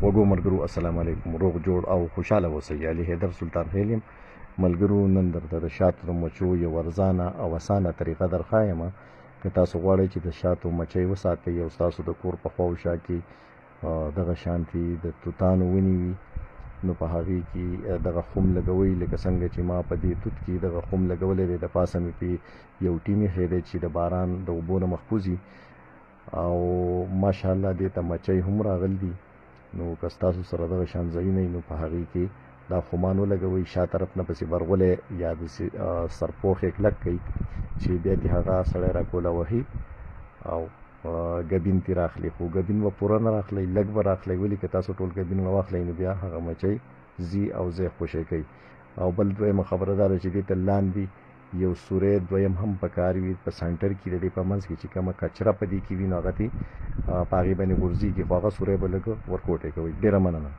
وګو ملګرو السلام علیکم، روغ جوړ او خوشاله اوسئ. علي حیدر سلطان خیل یم. ملګرو نن درته د شاتو د مچو یو ارزانه او اسانه طریقه درښایم. که تاسو غواړئ چې د شاتو مچۍ وساتئ او ستاسو د کور په خوا او شا کې دغه شانتي د توتانو ونې وي، نو په هغې کې دغه خم لګوئ، لکه څنګه چې ما په دې توت کې دغه خم لګولی دی. د پاسه مې پې یو ټیم ایښی دی چې د باران د اوبو نه محفوظ وي، او ماشاءالله دې ته مچۍ هم راغلي دي. نو که ستاسو سره دغه شان ځایونه وي نو په هغې کې دا خمان ولګوئ، شا طرف نه پسې برغولی یا داسې سرپوښ یې کلک کوي چې بیا دې هغه سړی راکوله وهي او ګبین ترې راخلي. خو ګبین به پوره نه راخلئ، لږ به راخلئ، ولې که تاسو ټول ګبین راواخلئ نو بیا هغه مچۍ ځي او ځای خوشی کوي. او بل دویمه خبره دا ده چې دې ته لاندې یو سوری دویم هم پکار وي په سنټر کې، د دې په منځ کې چې کومه کچره په دې کې وي نو هغه دې په هغې باندې غورځېږي، خو هغه سوری به لږ ورکوټی کوئ. ډېره مننه.